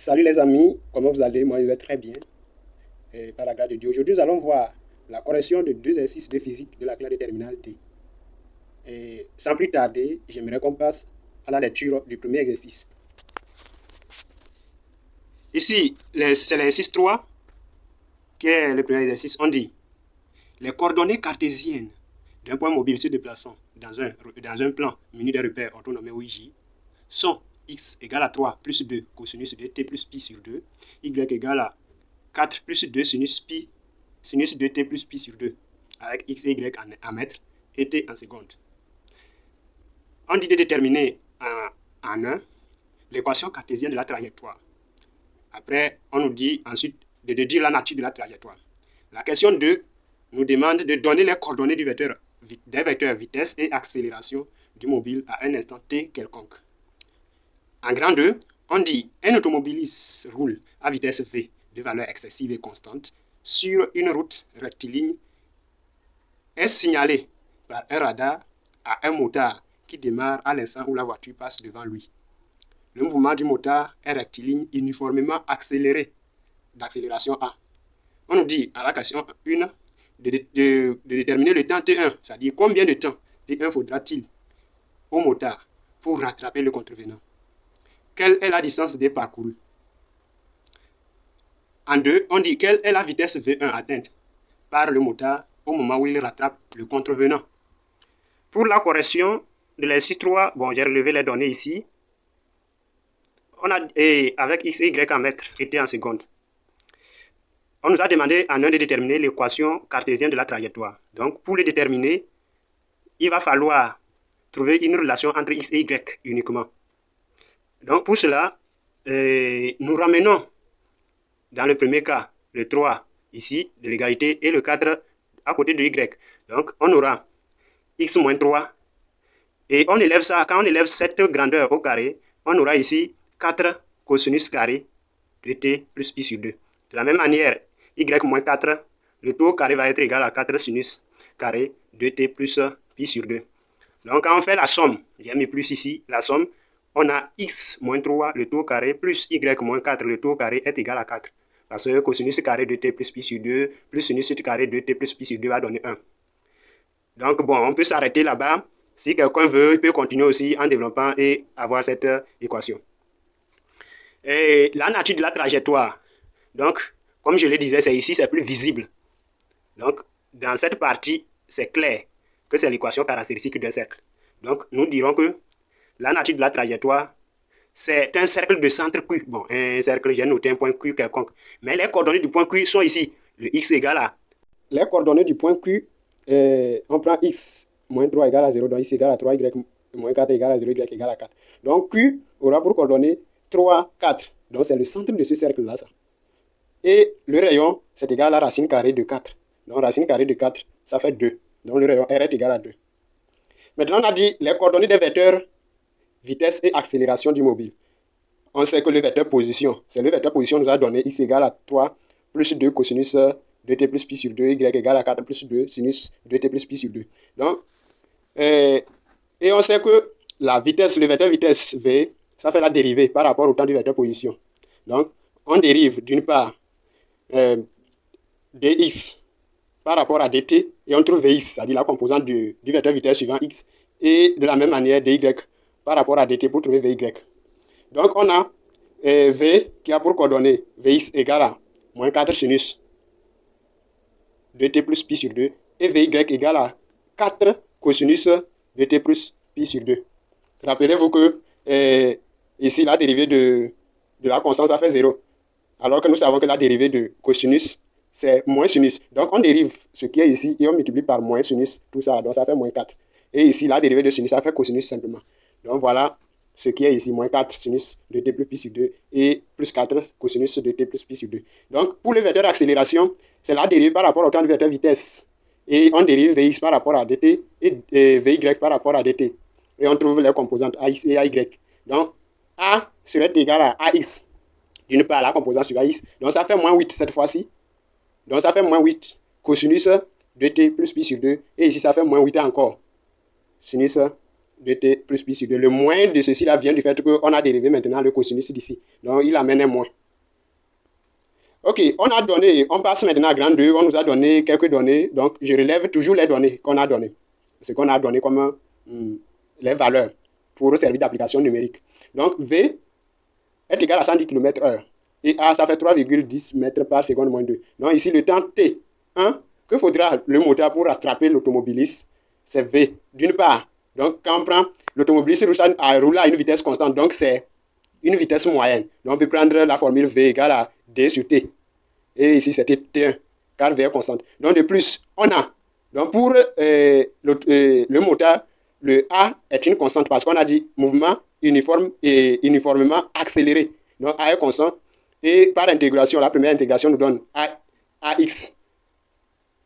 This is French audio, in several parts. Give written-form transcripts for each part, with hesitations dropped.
Salut les amis, comment vous allez? Moi je vais très bien, par la grâce de Dieu. Aujourd'hui nous allons voir la correction de deux exercices de physique de la classe de terminale D. Et sans plus tarder, j'aimerais qu'on passe à la lecture du premier exercice. Ici, c'est l'exercice 3, qui est le premier exercice. On dit, les coordonnées cartésiennes d'un point mobile se déplaçant dans un plan muni des repères orthonormés OIJ sont x égale à 3 plus 2 cosinus de t plus pi sur 2, y égale à 4 plus 2 sinus de t plus pi sur 2, avec x et y en mètres et t en secondes. On dit de déterminer en 1 l'équation cartésienne de la trajectoire. Après, on nous dit ensuite de déduire la nature de la trajectoire. La question 2 nous demande de donner les coordonnées des vecteurs vitesse et accélération du mobile à un instant t quelconque. En grand 2, on dit un automobiliste roule à vitesse v de valeur excessive et constante sur une route rectiligne est signalé par un radar à un motard qui démarre à l'instant où la voiture passe devant lui. Le mouvement du motard est rectiligne uniformément accéléré d'accélération A. On nous dit à la question 1 de déterminer le temps T1, c'est-à-dire combien de temps T1 faudra-t-il au motard pour rattraper le contrevenant. Quelle est la distance D parcourue? En 2, on dit quelle est la vitesse V1 atteinte par le motard au moment où il rattrape le contrevenant. Pour la correction de l'exercice 3, j'ai relevé les données ici. On a avec x et y en mètres et t en secondes. On nous a demandé en 1 de déterminer l'équation cartésienne de la trajectoire. Donc, pour le déterminer, il va falloir trouver une relation entre x et y uniquement. Donc, pour cela, nous ramenons dans le premier cas le 3 ici de l'égalité et le 4 à côté de y. Donc, on aura x moins 3. Et on élève ça, quand on élève cette grandeur au carré, on aura ici 4 cosinus carré de t plus pi sur 2. De la même manière, y moins 4, le tout au carré va être égal à 4 sinus carré de t plus pi sur 2. Donc, quand on fait la somme, j'ai mis plus ici, la somme, on a x moins 3, le tout au carré, plus y moins 4, le tout au carré est égal à 4. Parce que cosinus carré de t plus pi sur 2, plus sinus carré de t plus pi sur 2 va donner 1. Donc, on peut s'arrêter là-bas. Si quelqu'un veut, il peut continuer aussi en développant et avoir cette équation. Et la nature de la trajectoire. Donc, comme je le disais, c'est ici, c'est plus visible. Donc, dans cette partie, c'est clair que c'est l'équation caractéristique d'un cercle. Donc, nous dirons que la nature de la trajectoire, c'est un cercle de centre Q. Un cercle, j'ai noté un point Q quelconque. Mais les coordonnées du point Q sont ici. Le x égale à... Les coordonnées du point Q, on prend x moins 3 égale à 0, donc x égale à 3, y moins 4 égale à 0, y égale à 4. Donc, Q aura pour coordonnées 3, 4. Donc, c'est le centre de ce cercle-là, ça. Et le rayon, c'est égal à la racine carrée de 4. Donc, racine carrée de 4, ça fait 2. Donc, le rayon R est égal à 2. Maintenant, on a dit les coordonnées des vecteurs vitesse et accélération du mobile. On sait que le vecteur position, c'est le vecteur position nous a donné x égale à 3 plus 2 cosinus de t plus pi sur 2, y égale à 4 plus 2 sinus de t plus pi sur 2. Donc, et on sait que la vitesse, le vecteur vitesse v, ça fait la dérivée par rapport au temps du vecteur position. Donc, on dérive d'une part dx par rapport à dt et on trouve vx, c'est-à-dire la composante du vecteur vitesse suivant x, et de la même manière dy par rapport à dt pour trouver vy. Donc, on a v qui a pour coordonnée vx égale à moins 4 sinus de t plus pi sur 2 et vy égale à 4 cosinus de t plus pi sur 2. Rappelez-vous que ici, la dérivée de la constante, ça fait 0. Alors que nous savons que la dérivée de cosinus, c'est moins sinus. Donc, on dérive ce qui est ici et on multiplie par moins sinus, tout ça. Donc, ça fait moins 4. Et ici, la dérivée de sinus, ça fait cosinus simplement. Donc, voilà ce qui est ici, moins 4 sinus de t plus pi sur 2 et plus 4 cosinus de t plus pi sur 2. Donc, pour le vecteur d'accélération, c'est la dérivée par rapport au temps du vecteur vitesse. Et on dérive vx par rapport à dt et vy par rapport à dt. Et on trouve les composantes ax et ay. Donc, a serait égal à ax. D'une part, la composante sur ax. Donc, ça fait moins 8 cette fois-ci. Donc, ça fait moins 8 cosinus de t plus pi sur 2. Et ici, ça fait moins 8 encore. Sinus 2t plus pi sur 2. Le moins de ceci là vient du fait qu'on a dérivé maintenant le cosinus d'ici. Donc, il amène un moins. Ok, on passe maintenant à grand 2, on nous a donné quelques données. Donc, je relève toujours les données qu'on a données. Ce qu'on a donné comme les valeurs pour servir d'application numérique. Donc, V est égal à 110 km/h. Et A, ça fait 3,10 mètres par seconde moins 2. Donc, ici, le temps T1 que faudra le moteur pour rattraper l'automobiliste, c'est V. D'une part, donc, quand on prend l'automobiliste roule à une vitesse constante, donc c'est une vitesse moyenne. Donc, on peut prendre la formule V égale à D sur T. Et ici, c'était T1, car V est constante. Donc, de plus, on a, donc pour le moteur, le A est une constante parce qu'on a dit mouvement uniforme et uniformément accéléré. Donc, A est constant. Et par intégration, la première intégration nous donne AX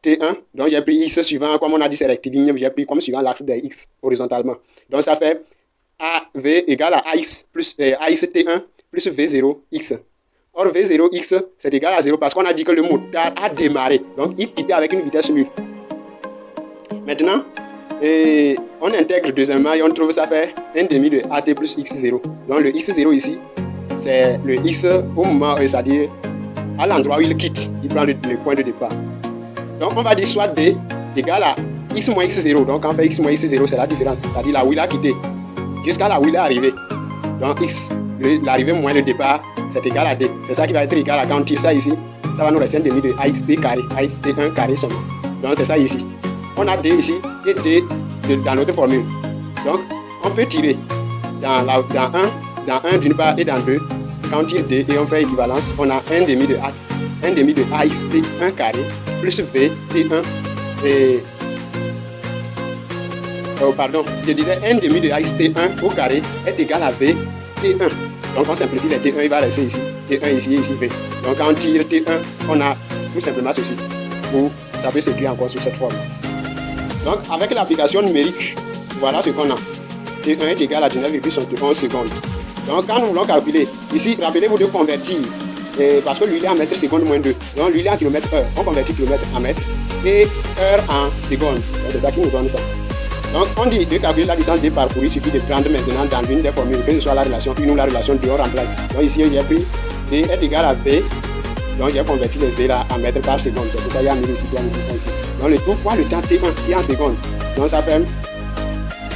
T1. Donc, j'ai pris X suivant, comme on a dit, c'est rectiligne, j'ai pris comme suivant l'axe des X horizontalement. Donc, ça fait AV égale à AX plus AX T1 plus V0 X. Or, V0X, c'est égal à 0 parce qu'on a dit que le moteur a démarré. Donc, il quittait avec une vitesse nulle. Maintenant, on intègre deuxièmement et on trouve ça fait 1 demi de AT plus X0. Donc, le X0 ici, c'est le X au moment, c'est-à-dire à l'endroit où il quitte. Il prend le point de départ. Donc, on va dire soit D égale à X moins X0. Donc, quand on fait X moins X0, c'est la différence. C'est-à-dire là où il a quitté jusqu'à là où il est arrivé. Donc, X, l'arrivée moins le départ, c'est égal à D. C'est ça qui va être égal à quand on tire ça ici. Ça va nous rester un demi de AXD carré, AXD1 carré seulement. Donc, c'est ça ici. On a D ici et D dans notre formule. Donc, on peut tirer dans 1 d'une part et dans 2. Quand on tire D et on fait équivalence, on a un demi de AXD1 carré plus V T1 et je disais 1 demi de AXT1 au carré est égal à V T1. Donc on simplifie les T1, il va rester ici. T1 ici et ici V. Donc quand on tire T1, on a tout simplement ceci. Ou ça peut s'écrire encore sous cette forme. Donc avec l'application numérique, voilà ce qu'on a. T1 est égal à 19,71 secondes. Donc quand nous voulons calculer, ici, rappelez-vous de convertir. Parce que lui il est en mètres secondes moins 2. Donc lui il est en kilomètres heure. On convertit kilomètres en mètres et heure en secondes. C'est ça qui nous donne ça. Donc, on dit de calculer la distance des parcours, il suffit de prendre maintenant dans l'une des formules, que ce soit la relation 1 ou la relation 2, on remplace. Donc, ici, j'ai pris D est égal à V. Donc, j'ai converti les V là en mètres par seconde. C'est pourquoi il y a 1000 ici, il y a 1600 ici. Donc, le tout fois le temps T1 qui est en seconde. Donc, ça fait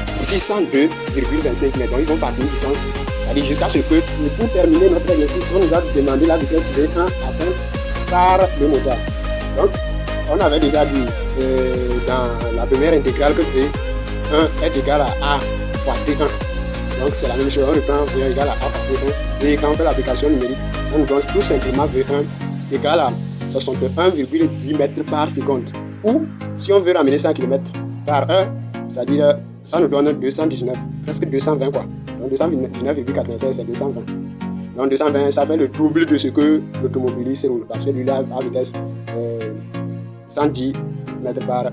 602,25 mètres. Donc, ils vont partir une distance. C'est-à-dire jusqu'à ce que, pour terminer notre exercice, on nous a demandé la vitesse V1 atteinte par le moteur. Donc, on avait déjà dit dans la première intégrale que V 1 est égal à A fois T1. Donc c'est la même chose, on reprend V1 égal à A fois T1. Et quand on fait l'application numérique, on nous donne tout simplement V1 égal à 61,10 mètres par seconde. Ou si on veut ramener 100 km par heure, c'est-à-dire ça nous donne 219, presque 220 quoi. Donc 219,96 c'est 220. Donc 220 ça fait le double de ce que l'automobiliste roule parce que lui là à vitesse 110 km par heure.